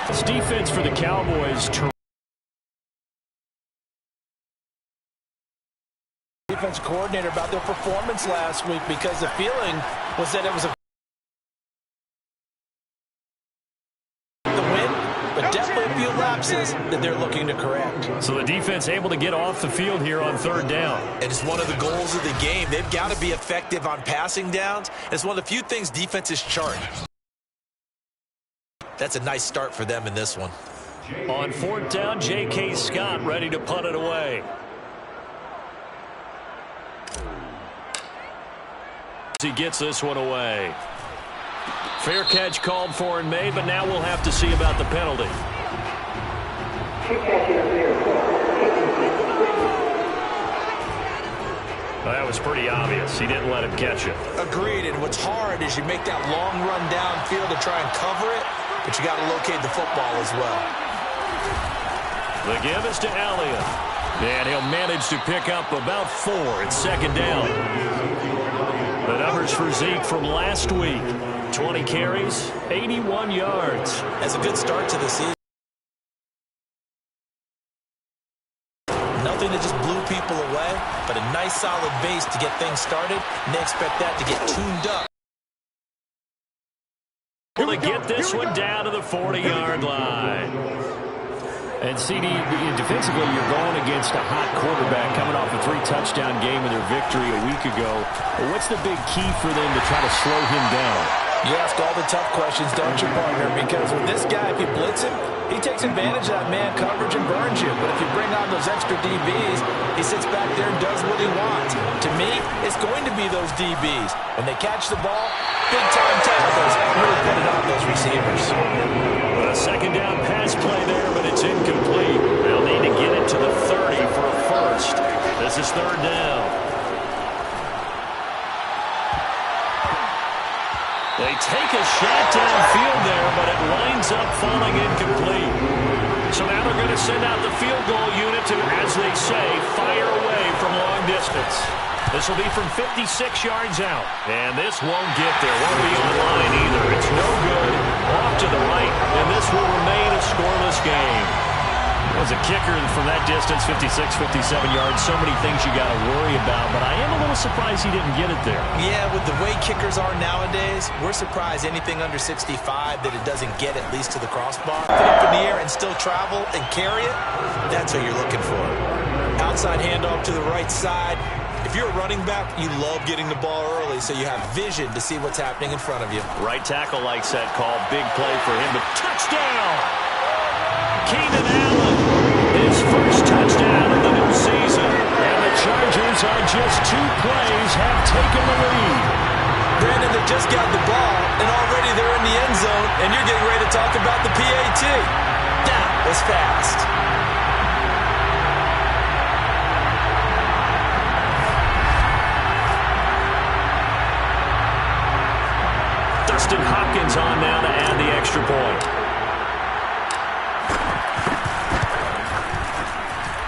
This defense for the Cowboys. Defense coordinator about their performance last week because the feeling was that it was the win, but definitely a few lapses that they're looking to correct. So the defense able to get off the field here on third down. And it's one of the goals of the game. They've got to be effective on passing downs. It's one of the few things defenses chart. That's a nice start for them in this one. On fourth down, J.K. Scott ready to punt it away. He gets this one away. Fair catch called for and made, but now we'll have to see about the penalty. Well, that was pretty obvious. He didn't let him catch it. Agreed, and what's hard is you make that long run downfield to try and cover it, but you got to locate the football as well. The give is to Elliott, and he'll manage to pick up about 4. It's second down. The numbers for Zeke from last week: 20 carries, 81 yards. That's a good start to the season. Nothing that just blew people away, but a nice solid base to get things started, and they expect that to get tuned up. To get this one down to the 40-yard line. And CD, defensively, you're going against a hot quarterback coming off a 3-touchdown game in their victory a week ago. What's the big key for them to try to slow him down? You ask all the tough questions, don't you, partner? Because with this guy, if you blitz him, he takes advantage of that man coverage and burns you. But if you bring on those extra DBs, he sits back there and does what he wants. To me, it's going to be those DBs. When they catch the ball, big-time tackles really put it on those receivers. A second down pass play there, but it's incomplete. They'll need to get it to the 30 for a first. This is third down. They take a shot downfield there, but it winds up falling incomplete. So now they're going to send out the field goal unit to, as they say, fire away from long distance. This will be from 56 yards out. And this won't get there. Won't be on line either. It's no good. Off to the right, and this will remain a scoreless game. As a kicker from that distance, 56, 57 yards, so many things you got to worry about, but I am a little surprised he didn't get it there. Yeah, with the way kickers are nowadays, we're surprised anything under 65 that it doesn't get at least to the crossbar. Put it up in the air and still travel and carry it, that's what you're looking for. Outside handoff to the right side. If you're a running back, you love getting the ball early so you have vision to see what's happening in front of you. Right tackle likes that call. Big play for him, but touchdown! Keenan Allen, his first touchdown of the new season. And the Chargers on just 2 plays have taken the lead. Brandon, they just got the ball, and already they're in the end zone, and you're getting ready to talk about the PAT. That was fast. Dustin Hopkins on now to add the extra point.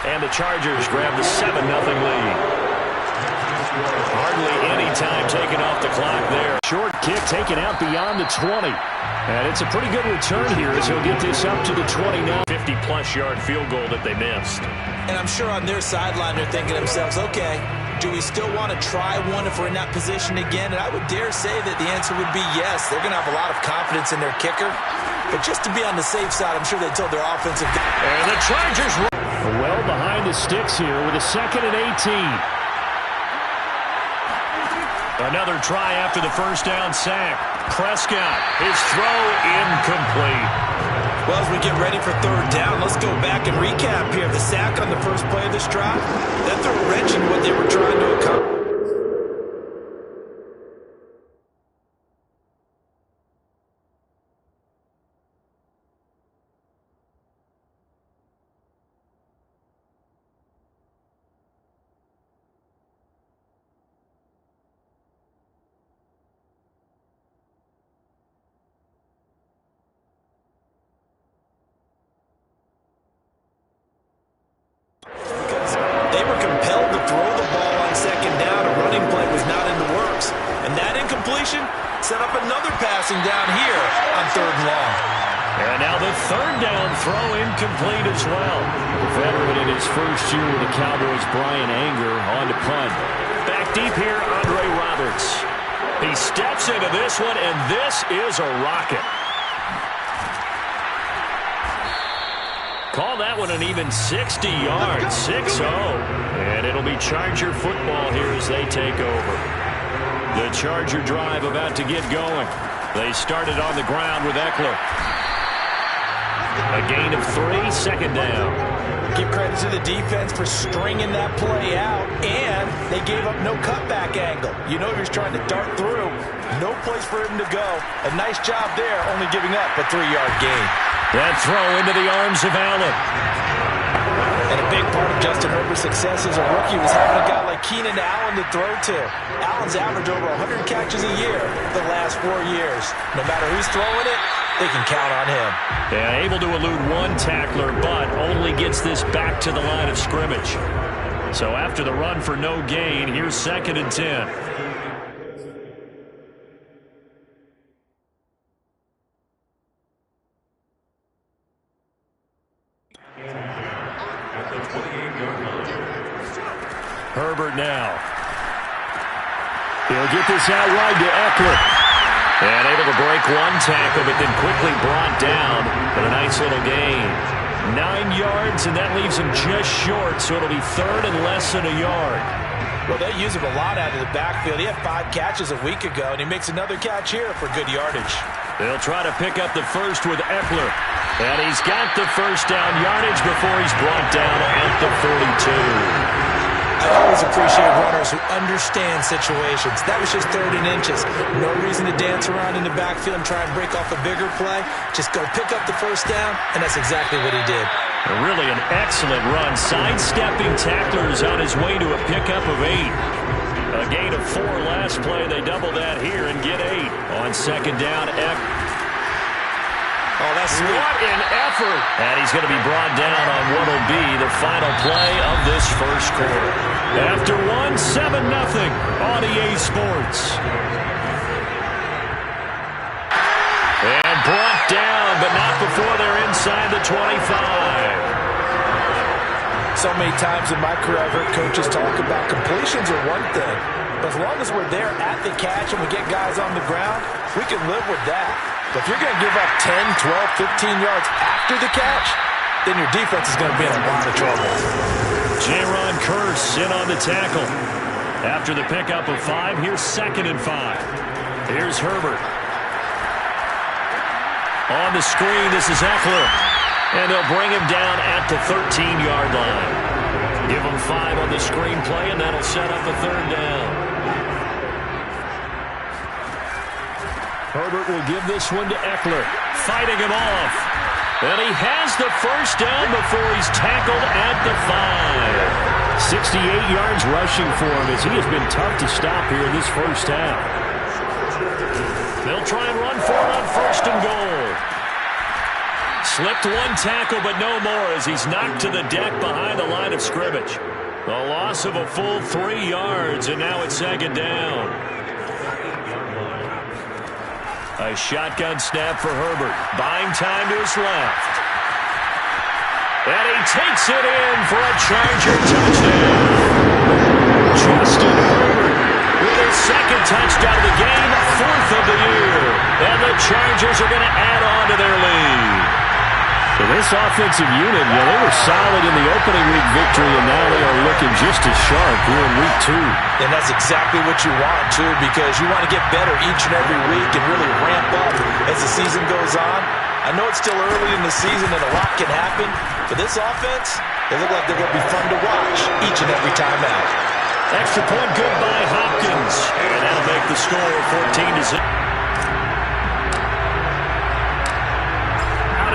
And the Chargers grab the 7-0 lead. Hardly any time taken off the clock there. Short kick taken out beyond the 20. And it's a pretty good return here as he'll get this up to the 20 now. 50-plus yard field goal that they missed. And I'm sure on their sideline they're thinking to themselves, okay, do we still want to try one if we're in that position again? And I would dare say that the answer would be yes. They're going to have a lot of confidence in their kicker. But just to be on the safe side, I'm sure they told their offensive... And the Chargers well behind the sticks here with a 2nd and 18. Another try after the first down sack. Prescott, his throw incomplete. Well, as we get ready for third down, let's go back and recap here. The sack on the first play of this drive, that threw a wrench in what they were trying to accomplish. They were compelled to throw the ball on second down. A running play was not in the works. And that incompletion set up another passing down here on 3rd and long. And now the third down throw incomplete as well. The veteran in his first year with the Cowboys, Brian Anger, on to punt. Back deep here, Andre Roberts. He steps into this one, and this is a rocket. Call that one an even 60 yards, 6-0. And it'll be Charger football here as they take over. The Charger drive about to get going. They started on the ground with Eckler. A gain of 3, second down. Give credit to the defense for stringing that play out, and they gave up no cutback angle. You know he was trying to dart through. No place for him to go. A nice job there, only giving up a 3-yard gain. That throw into the arms of Allen. And a big part of Justin Herbert's success as a rookie was having a guy like Keenan Allen to throw to. Allen's averaged over 100 catches a year the last 4 years. No matter who's throwing it, they can count on him. Yeah, able to elude one tackler, but only gets this back to the line of scrimmage. So after the run for no gain, here's 2nd and 10. Herbert now. He'll get this out wide to Eckler. And able to break one tackle, but then quickly brought down. But a nice little gain. 9 yards, and that leaves him just short, so it'll be 3rd and less than a yard. Well, they use him a lot out of the backfield. He had 5 catches a week ago, and he makes another catch here for good yardage. They'll try to pick up the first with Eckler. And he's got the first down yardage before he's brought down at the 42. I always appreciate runners who understand situations. That was just 3rd and inches. No reason to dance around in the backfield and try and break off a bigger play. Just go pick up the first down, and that's exactly what he did. Really an excellent run. Sidestepping tacklers on his way to a pickup of 8. A gain of 4 last play. They double that here and get 8. On 2nd down, Oh, that's sweet. What an effort. And he's going to be brought down on what will be the final play of this first quarter. After 7-0 on EA Sports. And brought down, but not before they're inside the 25. So many times in my career, I've heard coaches talk about completions are one thing. But as long as we're there at the catch and we get guys on the ground, we can live with that. But if you're going to give up 10, 12, 15 yards after the catch, then your defense is going to be in a lot of trouble. Jaron Kearse in on the tackle. After the pickup of 5, here's 2nd and 5. Here's Herbert. On the screen, this is Eckler. And they'll bring him down at the 13-yard line. Give him 5 on the screen play, and that'll set up a 3rd down. Herbert will give this one to Eckler, fighting him off. And he has the first down before he's tackled at the 5. 68 yards rushing for him as he has been tough to stop here in this first half. They'll try and run for it on 1st and goal. Slipped one tackle, but no more as he's knocked to the deck behind the line of scrimmage. A loss of a full 3 yards, and now it's 2nd down. A shotgun snap for Herbert. Buying time to his left. And he takes it in for a Charger touchdown. Justin Herbert with his 2nd touchdown of the game, 4th of the year. And the Chargers are going to add on to their lead. So this offensive unit, they were solid in the opening week victory, and now they are looking just as sharp here in week 2. And that's exactly what you want, too, because you want to get better each and every week and really ramp up as the season goes on. I know it's still early in the season and a lot can happen, but this offense, they look like they're going to be fun to watch each and every time out. Extra point good by Hopkins, and that'll make the score 14-0.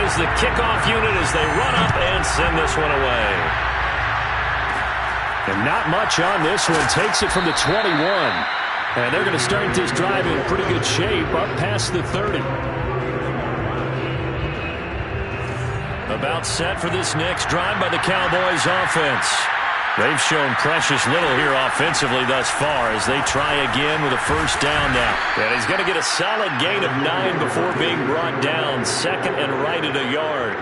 Is the kickoff unit as they run up and send this one away. And not much on this one. Takes it from the 21. And they're going to start this drive in pretty good shape up past the 30. About set for this next drive by the Cowboys offense. They've shown precious little here offensively thus far as they try again with a first down now. And he's going to get a solid gain of 9 before being brought down. Second and right at a yard.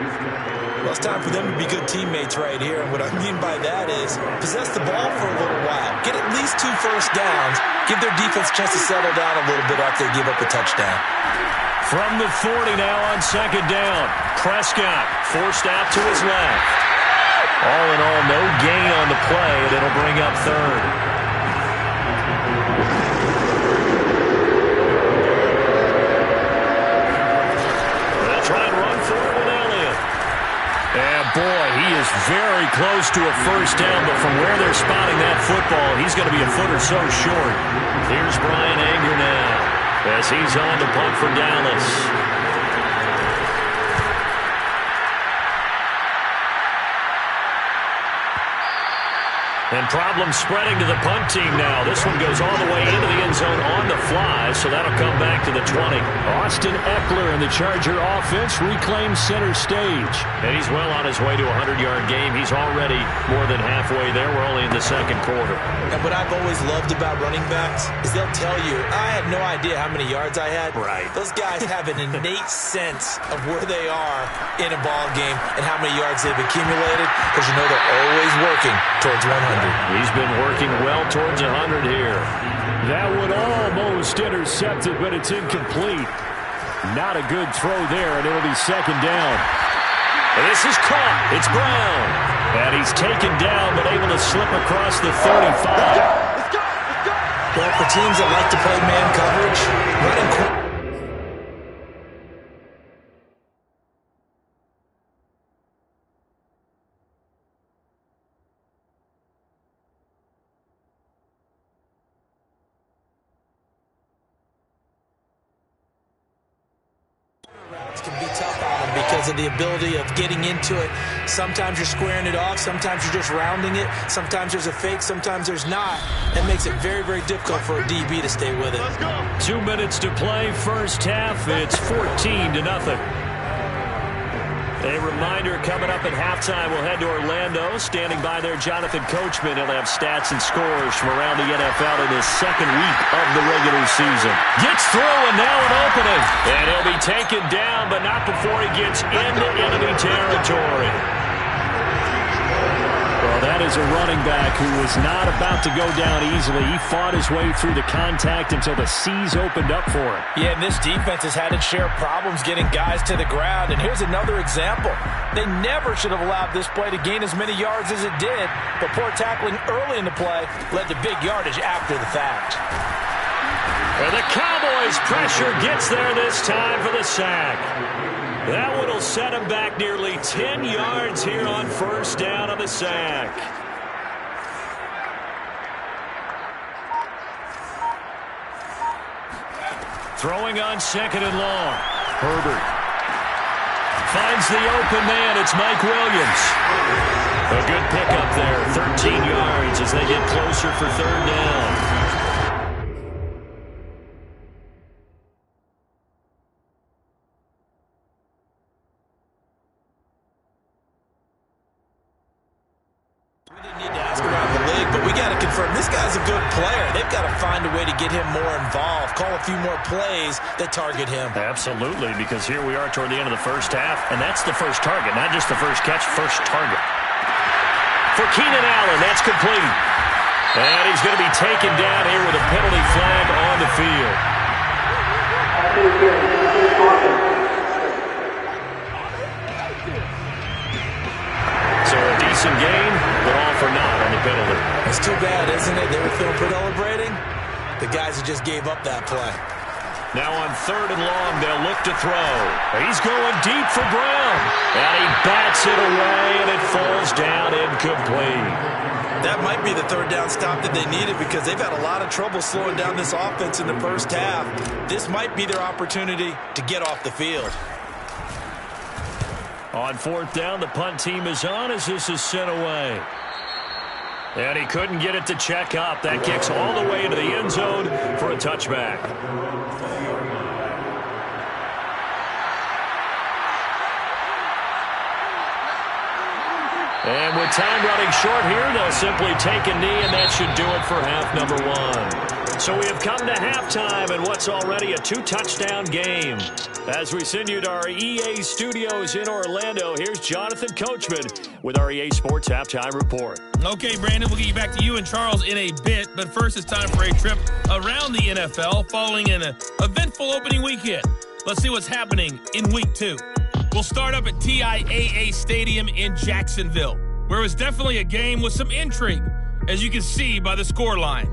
Well, it's time for them to be good teammates right here. And what I mean by that is possess the ball for a little while. Get at least 2 first downs. Give their defense a chance to settle down a little bit after they give up a touchdown. From the 40 now on second down. Prescott forced out to his left. All in all, no gain on the play, and it'll bring up third. They'll try and run for it with Elliott. And boy, he is very close to a first down, but from where they're spotting that football, he's going to be a foot or so short. Here's Brian Anger now as he's on to punt for Dallas. And problems spreading to the punt team now. This one goes all the way into the end zone on the fly, so that'll come back to the 20. Austin Eckler and the Charger offense reclaims center stage. And he's well on his way to a 100-yard game. He's already more than halfway there. We're only in the second quarter. And what I've always loved about running backs is they'll tell you, I had no idea how many yards I had. Right. Those guys have an innate sense of where they are in a ball game and how many yards they've accumulated, because you know they're always working towards 100. He's been working well towards 100 here. That one almost intercepted, but it's incomplete. Not a good throw there, and it'll be second down. And this is caught. It's Brown. And he's taken down, but able to slip across the 35. Well, for teams that like to play man coverage, running can be tough on them because of the ability of getting into it. Sometimes you're squaring it off. Sometimes you're just rounding it. Sometimes there's a fake. Sometimes there's not. It makes it very, very difficult for a DB to stay with it. 2 minutes to play. First half. It's 14-0. A reminder, coming up at halftime, we'll head to Orlando. Standing by there, Jonathan Coachman. He'll have stats and scores from around the NFL in his second week of the regular season. Gets through, and now an opening. And he'll be taken down, but not before he gets into enemy territory. Well, that is a running back who was not about to go down easily. He fought his way through the contact until the seas opened up for him. Yeah, and this defense has had its share of problems getting guys to the ground. And here's another example. They never should have allowed this play to gain as many yards as it did. But poor tackling early in the play led to big yardage after the fact. And the Cowboys' pressure gets there this time for the sack. That one will set him back nearly 10 yards here on first down on the sack. Throwing on second and long. Herbert finds the open man. It's Mike Williams. A good pickup there. 13 yards as they get closer for third down. Few more plays that target him. Absolutely, because here we are toward the end of the first half, and that's the first target, not just the first catch, first target. For Keenan Allen, that's complete. And he's going to be taken down here with a penalty flag on the field. So a decent game, but all for naught on the penalty. It's too bad, isn't it? They were feeling celebrating. The guys who just gave up that play. Now on third and long, they'll look to throw. He's going deep for Brown. And he bats it away, and it falls down incomplete. That might be the third down stop that they needed because they've had a lot of trouble slowing down this offense in the first half. This might be their opportunity to get off the field. On fourth down, the punt team is on as this is sent away. And he couldn't get it to check up. That kicks all the way into the end zone for a touchback. And with time running short here, they'll simply take a knee, and that should do it for half number one. So we have come to halftime in what's already a 2-touchdown game. As we send you to our EA studios in Orlando, here's Jonathan Coachman with our EA Sports Halftime Report. Okay, Brandon, we'll get you back to you and Charles in a bit, but first it's time for a trip around the NFL following an eventful opening weekend. Let's see what's happening in Week 2. We'll start up at TIAA Stadium in Jacksonville, where it was definitely a game with some intrigue, as you can see by the scoreline.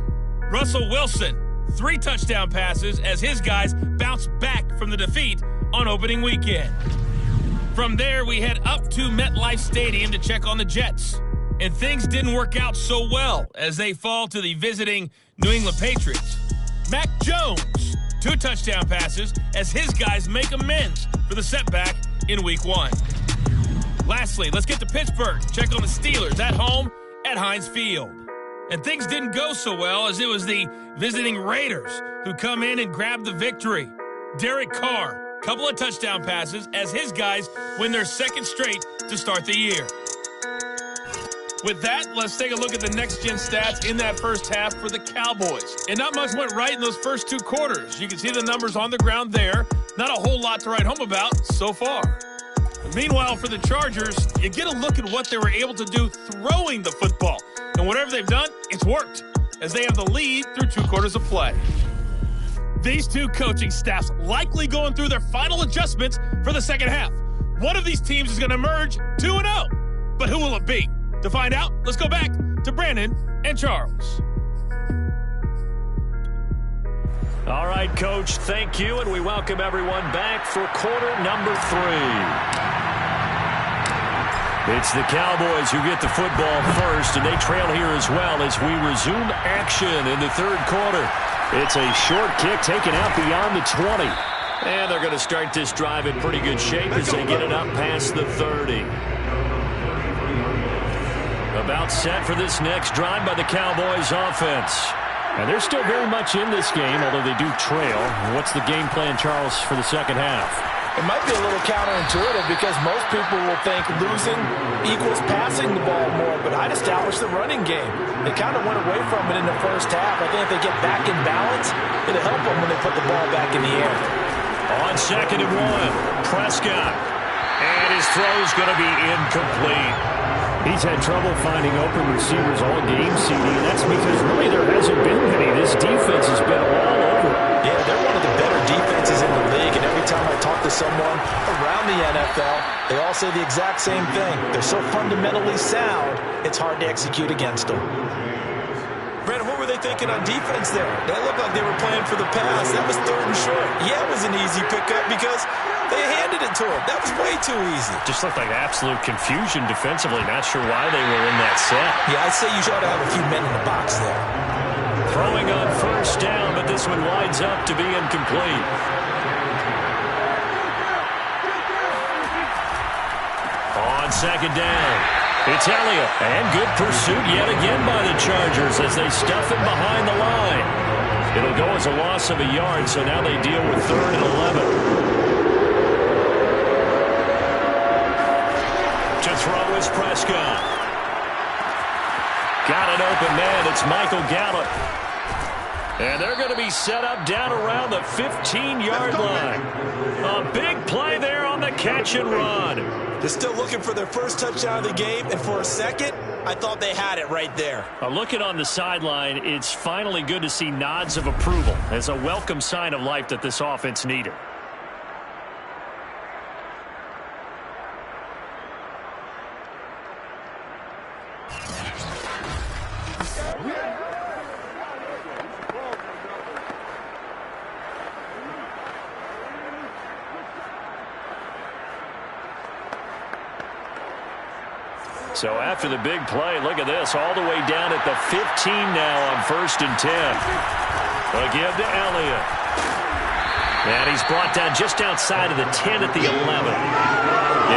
Russell Wilson, 3 touchdown passes as his guys bounced back from the defeat on opening weekend. From there, we head up to MetLife Stadium to check on the Jets. And things didn't work out so well as they fall to the visiting New England Patriots. Mac Jones, 2 touchdown passes as his guys make amends for the setback in Week 1. Lastly, let's get to Pittsburgh. Check on the Steelers at home at Heinz Field. And things didn't go so well as it was the visiting Raiders who come in and grab the victory. Derek Carr, couple of touchdown passes as his guys win their 2nd straight to start the year. With that, let's take a look at the next-gen stats in that first half for the Cowboys. And not much went right in those first 2 quarters. You can see the numbers on the ground there. Not a whole lot to write home about so far. Meanwhile, for the Chargers, you get a look at what they were able to do throwing the football. And whatever they've done, it's worked, as they have the lead through 2 quarters of play. These 2 coaching staffs likely going through their final adjustments for the second half. One of these teams is going to emerge 2-0. But who will it be? To find out, let's go back to Brandon and Charles. All right, Coach, thank you, and we welcome everyone back for quarter number 3. It's the Cowboys who get the football first, and they trail here as well as we resume action in the 3rd quarter. It's a short kick taken out beyond the 20. And they're going to start this drive in pretty good shape as they get it up past the 30. About set for this next drive by the Cowboys offense. And they're still very much in this game, although they do trail. What's the game plan, Charles, for the second half? It might be a little counterintuitive because most people will think losing equals passing the ball more, but I'd establish the running game. They kind of went away from it in the first half. I think if they get back in balance, it'll help them when they put the ball back in the air. On 2nd and 1, Prescott. And his throw's going to be incomplete. He's had trouble finding open receivers all game, CD, and that's because really there hasn't been many. This defense has been all over. Yeah, they're one of the better defenses in the league, and every time I talk to someone around the NFL, they all say the exact same thing. They're so fundamentally sound, it's hard to execute against them. Brandon, what were they thinking on defense there? They looked like they were playing for the pass. That was 3rd and short. Yeah, it was an easy pickup because they handed it to him. That was way too easy. Just looked like absolute confusion defensively. Not sure why they were in that set. Yeah, I'd say you ought to have a few men in the box there. Throwing on 1st down, but this one winds up to be incomplete. On 2nd down, it's Elliott. And good pursuit yet again by the Chargers as they stuff him behind the line. It'll go as a loss of a yard, so now they deal with 3rd and 11. To throw is Prescott. Got an open man. It's Michael Gallup. And they're going to be set up down around the 15-yard line. A big play there on the catch and run. They're still looking for their first touchdown of the game, and for a second, I thought they had it right there. Looking on the sideline, it's finally good to see nods of approval as a welcome sign of life that this offense needed. So after the big play, look at this, all the way down at the 15 now on 1st and 10. Again to Elliott. And he's brought down just outside of the 10 at the 11.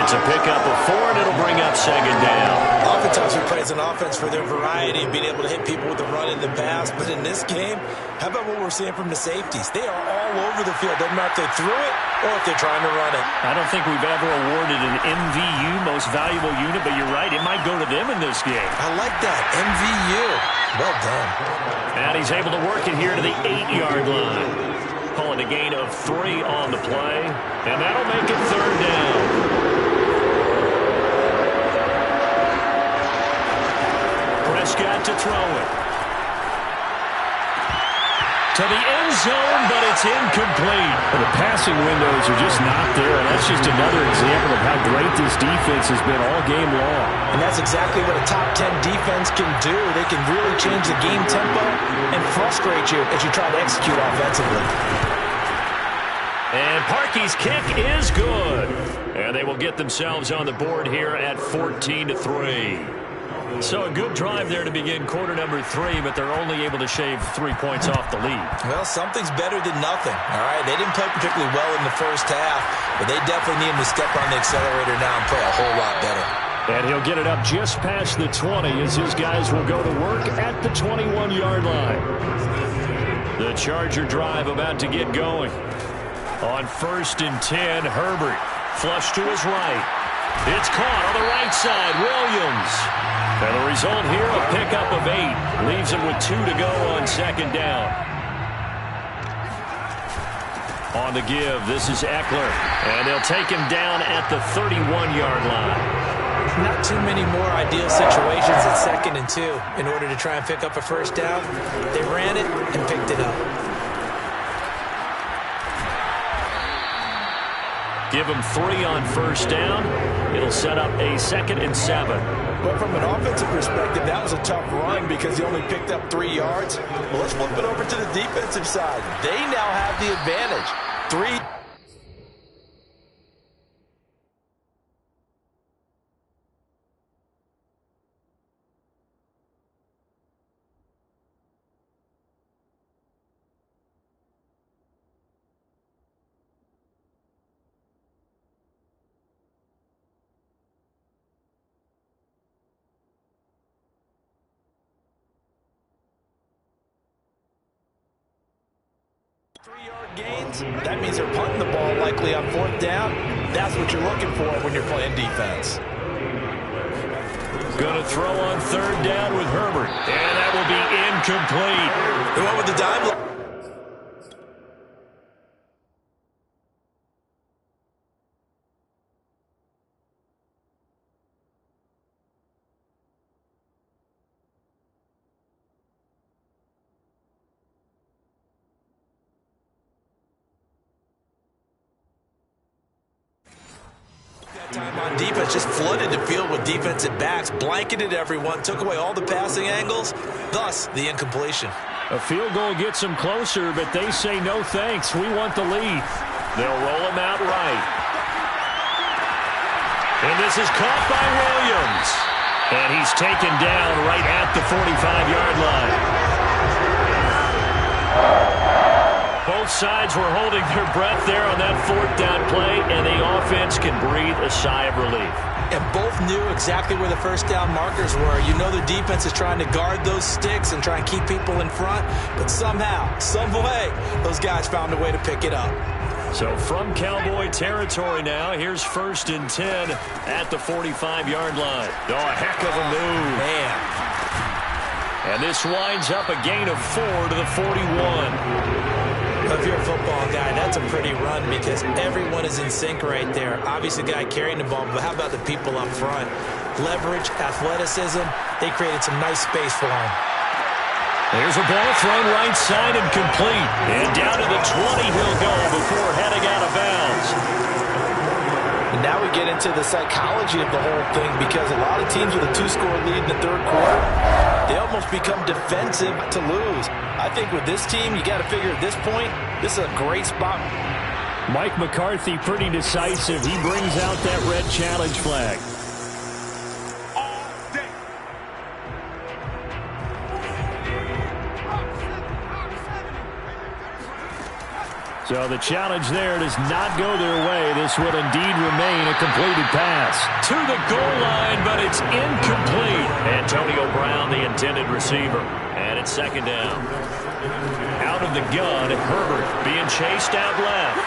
It's a pickup of 4, and it'll bring up 2nd down. Oftentimes we praise an offense for their variety and being able to hit people with the run and the pass. But in this game, how about what we're seeing from the safeties? They are all over the field. Doesn't matter if they threw it or if they're trying to run it. I don't think we've ever awarded an MVU, most most valuable unit, but you're right, it might go to them in this game. I like that. MVU. Well done. And he's able to work it here to the 8-yard line. Calling a gain of 3 on the play, and that'll make it 3rd down. Prescott to throw it. To the end zone, but it's incomplete. Well, the passing windows are just not there, and that's just another example of how great this defense has been all game long. And that's exactly what a top 10 defense can do. They can really change the game tempo and frustrate you as you try to execute offensively. And Parkey's kick is good. And they will get themselves on the board here at 14-3. So a good drive there to begin quarter number 3, but they're only able to shave 3 points off the lead. Well, something's better than nothing, all right? They didn't play particularly well in the first half, but they definitely need him to step on the accelerator now and play a whole lot better. And he'll get it up just past the 20 as his guys will go to work at the 21-yard line. The Charger drive about to get going. On 1st and 10, Herbert flush to his right. It's caught on the right side, Williams. And the result here, a pickup of 8. Leaves him with 2 to go on 2nd down. On the give, this is Eckler. And they'll take him down at the 31-yard line. Not too many more ideal situations at 2nd and 2 in order to try and pick up a first down. They ran it and picked it up. Give him 3 on 1st down. It'll set up a 2nd and 7. But from an offensive perspective, that was a tough run because he only picked up 3 yards. Well, let's flip it over to the defensive side. They now have the advantage. 3. Gains, that means they're punting the ball likely on 4th down. That's what you're looking for when you're playing defense. Going to throw on 3rd down with Herbert. And that will be incomplete. They went with the dime. Time on defense, just flooded the field with defensive backs, blanketed everyone, took away all the passing angles, thus the incompletion. A field goal gets them closer, but they say no thanks. We want the lead. They'll roll him out right. And this is caught by Williams. And he's taken down right at the 45-yard line. Both sides were holding their breath there on that 4th down play, and the offense can breathe a sigh of relief. And both knew exactly where the first down markers were. You know the defense is trying to guard those sticks and try and keep people in front, but somehow, some way, those guys found a way to pick it up. So from Cowboy territory now, here's 1st and 10 at the 45-yard line. Oh, a heck of a move. Man. And this winds up a gain of 4 to the 41. If you're a football guy, that's a pretty run because everyone is in sync right there. Obviously, the guy carrying the ball, but how about the people up front? Leverage, athleticism, they created some nice space for him. There's a ball thrown right side and complete. And down to the 20 he'll go before heading out of bounds. And now we get into the psychology of the whole thing because a lot of teams with a 2-score lead in the 3rd quarter, they almost become defensive to lose. I think with this team, you got to figure at this point, this is a great spot. Mike McCarthy pretty decisive. He brings out that red challenge flag. So the challenge there does not go their way. This will indeed remain a completed pass. To the goal line, but it's incomplete. Antonio Brown, the intended receiver. And it's 2nd down. Out of the gun, Herbert being chased out left.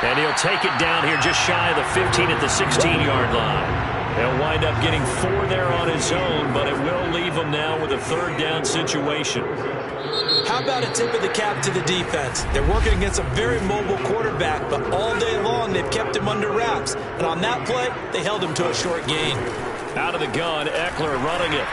And he'll take it down here just shy of the 15 at the 16-yard line. He'll wind up getting 4 there on his own, but it will leave him now with a third down situation. How about a tip of the cap to the defense? They're working against a very mobile quarterback, but all day long they've kept him under wraps. And on that play, they held him to a short gain. Out of the gun, Eckler running it.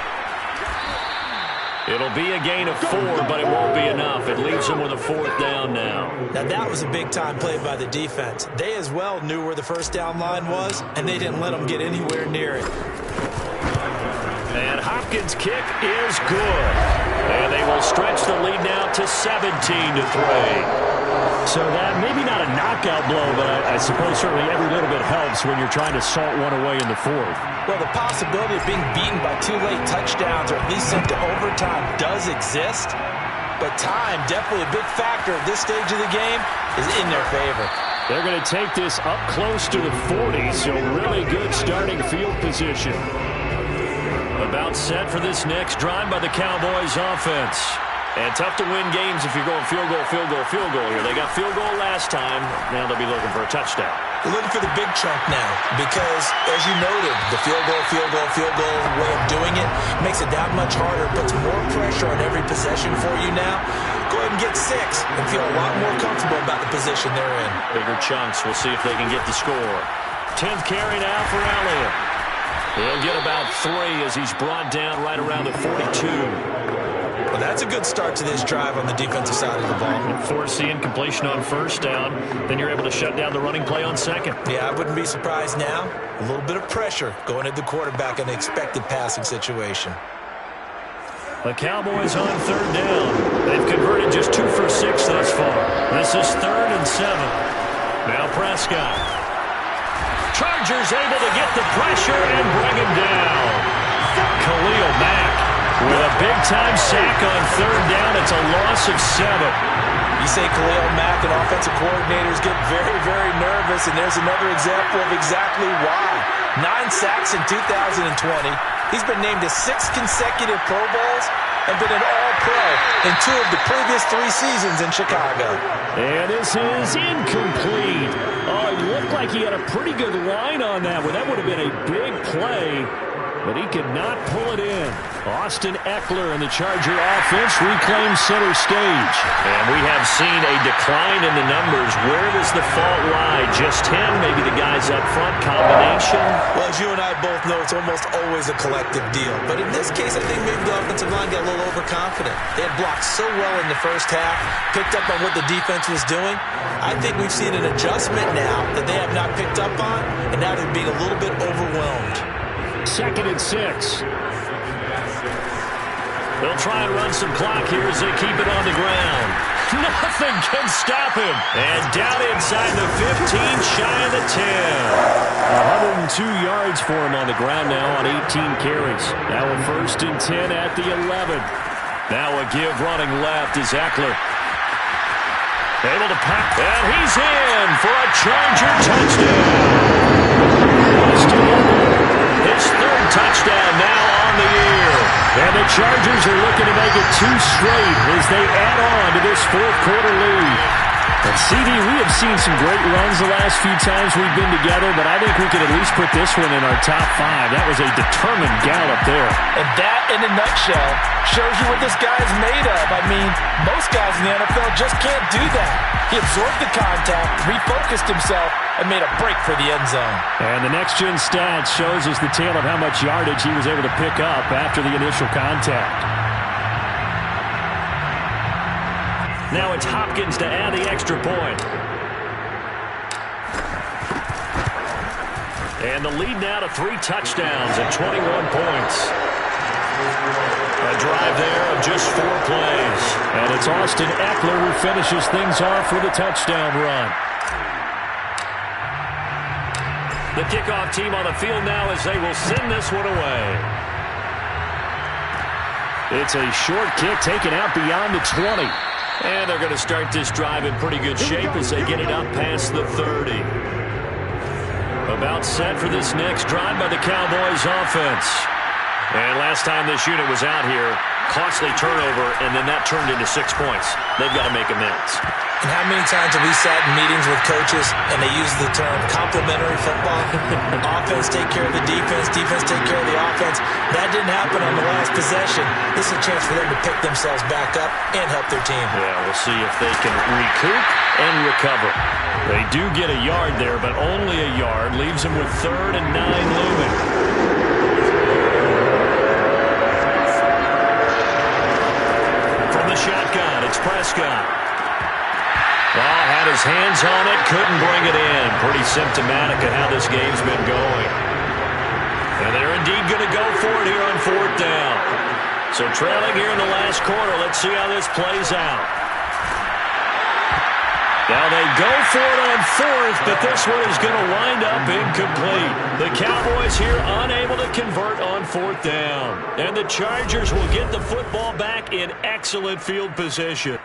It'll be a gain of 4, but it won't be enough. It leaves them with a 4th down now. Now that was a big-time play by the defense. They as well knew where the first down line was, and they didn't let them get anywhere near it. And Hopkins' kick is good. And they will stretch the lead now to 17-3. So that maybe not a knockout blow, but I suppose certainly every little bit helps when you're trying to salt one away in the 4th. Well, the possibility of being beaten by 2 late touchdowns or at least sent to overtime does exist. But time, definitely a big factor at this stage of the game, is in their favor. They're going to take this up close to the 40, so really good starting field position. About set for this next drive by the Cowboys offense. And tough to win games if you're going field goal, field goal, field goal here. They got field goal last time. Now they'll be looking for a touchdown. They're looking for the big chunk now because, as you noted, the field goal way of doing it makes it that much harder, puts more pressure on every possession for you now. Go ahead and get 6 and feel a lot more comfortable about the position they're in. Bigger chunks. We'll see if they can get the score. 10th carry now for Elliott. He'll get about 3 as he's brought down right around the 42. Well, that's a good start to this drive on the defensive side of the ball. Force the incompletion on first down. Then you're able to shut down the running play on second. Yeah, I wouldn't be surprised now. A little bit of pressure going at the quarterback in the expected passing situation. The Cowboys on third down. They've converted just 2 for 6 thus far. This is 3rd and 7. Now Prescott. Chargers able to get the pressure and bring him down. Khalil Mack with a big-time sack on third down. It's a loss of 7. You say Khalil Mack and offensive coordinators get very, very nervous, and there's another example of exactly why. 9 sacks in 2020. He's been named to 6 consecutive Pro Bowls and been an All-Pro in 2 of the previous 3 seasons in Chicago. And this is incomplete. Oh, it looked like he had a pretty good line on that one. That would have been a big play, but he could not pull it in. Austin Eckler and the Charger offense reclaims center stage. And we have seen a decline in the numbers. Where does the fault lie? Just him? Maybe the guys up front? Combination? Well, as you and I both know, it's almost always a collective deal. But in this case, I think maybe the offensive line got a little overconfident. They had blocked so well in the first half, picked up on what the defense was doing. I think we've seen an adjustment now that they have not picked up on, and now they're being a little bit overwhelmed. 2nd and 6. They'll try and run some clock here as they keep it on the ground. Nothing can stop him. And down inside the 15, shy of the 10. 102 yards for him on the ground now on 18 carries. Now a 1st and 10 at the 11. Now a give running left is Eckler. Able to pop, and he's in for a Charger touchdown. His 3rd touchdown now on the year. And the Chargers are looking to make it 2 straight as they add on to this 4th quarter lead. And CD, we have seen some great runs the last few times we've been together, but I think we could at least put this one in our top 5. That was a determined gallop there. And that, in a nutshell, shows you what this guy is made of. I mean, most guys in the NFL just can't do that. He absorbed the contact, refocused himself, and made a break for the end zone. And the next-gen stats shows us the tale of how much yardage he was able to pick up after the initial contact. Now it's Hopkins to add the extra point. And the lead now to 3 touchdowns and 21 points. A drive there of just 4 plays. And it's Austin Eckler who finishes things off with a touchdown run. The kickoff team on the field now as they will send this one away. It's a short kick taken out beyond the 20. And they're going to start this drive in pretty good shape as they get it up past the 30. About set for this next drive by the Cowboys offense. And last time this unit was out here, costly turnover, and then that turned into 6 points. They've got to make amends. And how many times have we sat in meetings with coaches and they use the term complementary football? Offense take care of the defense, defense take care of the offense. That didn't happen on the last possession. This is a chance for them to pick themselves back up and help their team. Yeah, we'll see if they can recoup and recover. They do get a yard there, but only a yard. Leaves them with 3rd and 9 looming. From the shotgun, it's Prescott. Well, had his hands on it, couldn't bring it in. Pretty symptomatic of how this game's been going. And they're indeed going to go for it here on 4th down. So trailing here in the last quarter, let's see how this plays out. Now they go for it on 4th, but this one is going to wind up incomplete. The Cowboys here unable to convert on 4th down. And the Chargers will get the football back in excellent field position.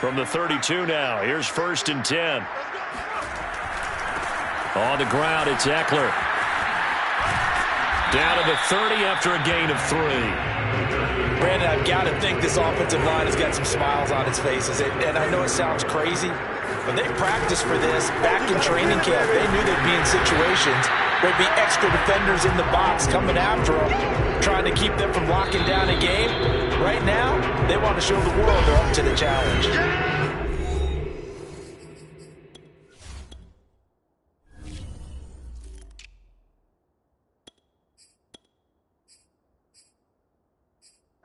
From the 32 now, here's 1st and 10. On the ground, it's Eckler. Down to the 30 after a gain of 3. Brandon, I've got to think this offensive line has got some smiles on its faces. And I know it sounds crazy, but they practiced for this back in training camp. They knew they'd be in situations where there'd be extra defenders in the box coming after them, trying to keep them from locking down a game. Right now, they want to show the world they're up to the challenge.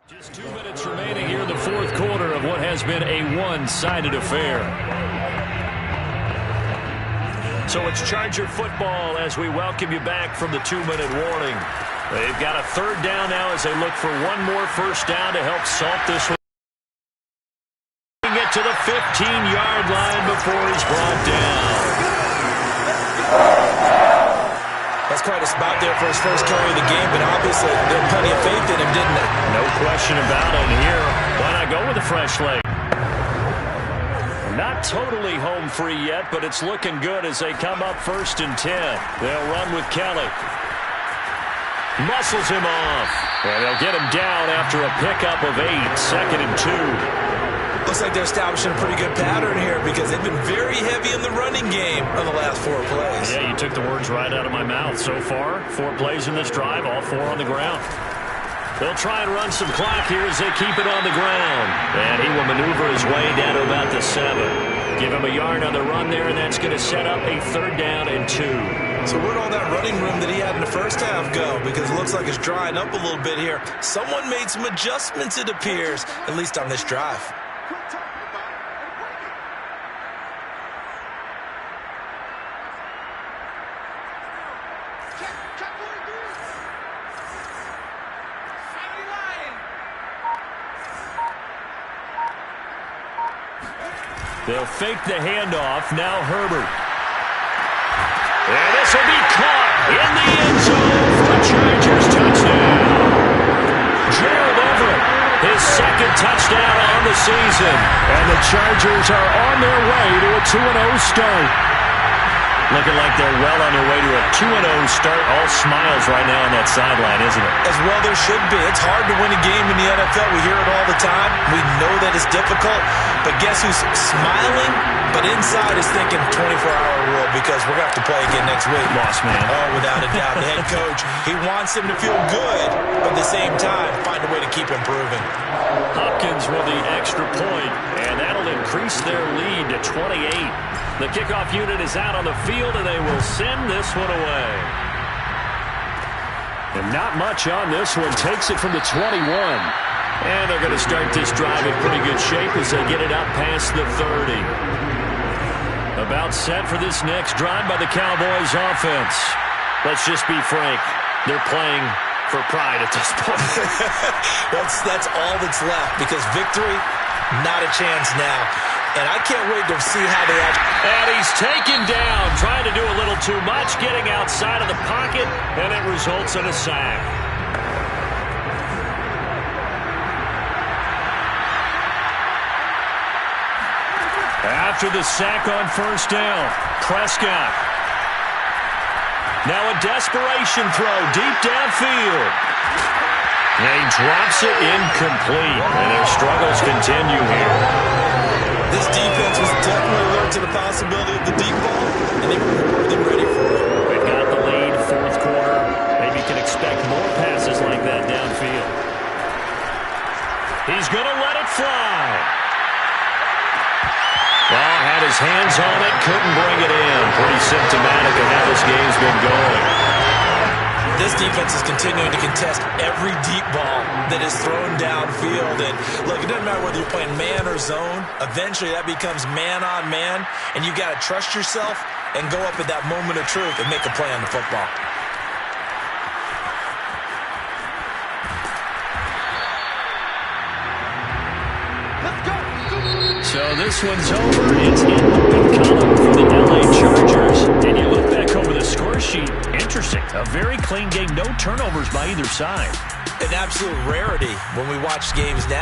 Just 2 minutes remaining here in the 4th quarter of what has been a one-sided affair. So it's Charger football as we welcome you back from the 2-minute warning. They've got a 3rd down now as they look for one more 1st down to help salt this one. Get to the 15-yard line before he's brought down. That's quite a spot there for his first carry of the game, but obviously they had plenty of faith in him, didn't they? No question about it. Here, why not go with a fresh leg? Not totally home free yet, but it's looking good as they come up 1st and 10. They'll run with Kelly. Muscles him off. And they'll get him down after a pickup of 8, 2nd and 2. Looks like they're establishing a pretty good pattern here because they've been very heavy in the running game on the last 4 plays. Yeah, you took the words right out of my mouth. So far, 4 plays in this drive, all 4 on the ground. They'll try and run some clock here as they keep it on the ground. And he will maneuver his way down to about the 7. Give him a yard on the run there, and that's going to set up a 3rd down and 2. So where'd all that running room that he had in the first half go? Because it looks like it's drying up a little bit here. Someone made some adjustments, it appears, at least on this drive. They'll fake the handoff. Now Herbert. And this will be caught in the end zone for a Chargers touchdown. Gerald Everett, his 2nd touchdown on the season. And the Chargers are on their way to a 2-0 start. Looking like they're well on their way to a 2-0 start. All smiles right now on that sideline, isn't it? As well there should be. It's hard to win a game in the NFL. We hear it all the time. We know that it's difficult. But guess who's smiling? But inside is thinking 24-hour rule because we're going to have to play again next week. Lost man. Oh, without a doubt. The head coach, he wants them to feel good, but at the same time, find a way to keep improving. Hopkins with the extra point, and that'll increase their lead to 28. The kickoff unit is out on the field, and they will send this one away. And not much on this one. Takes it from the 21. And they're going to start this drive in pretty good shape as they get it up past the 30. About set for this next drive by the Cowboys offense. Let's just be frank. They're playing for pride at this point. That's all that's left, because victory, not a chance now. And I can't wait to see how they act. And he's taken down, trying to do a little too much, getting outside of the pocket, and it results in a sack. After the sack on first down, Prescott. Now a desperation throw deep downfield. And he drops it incomplete, and their struggles continue here. This defense was definitely alert to the possibility of the deep ball, and they were more than ready for it. They've got the lead, fourth quarter. Maybe you can expect more passes like that downfield. He's going to let it fly. Well, had his hands on it, couldn't bring it in. Pretty symptomatic of how this game's been going. This defense is continuing to contest every deep ball that is thrown downfield. And look, it doesn't matter whether you're playing man or zone. Eventually, that becomes man on man. And you got to trust yourself and go up at that moment of truth and make a play on the football. So this one's over. It's in the big column for the LA Chargers. And you look back over the score sheet. Interesting. A very clean game. No turnovers by either side. An absolute rarity when we watch games now.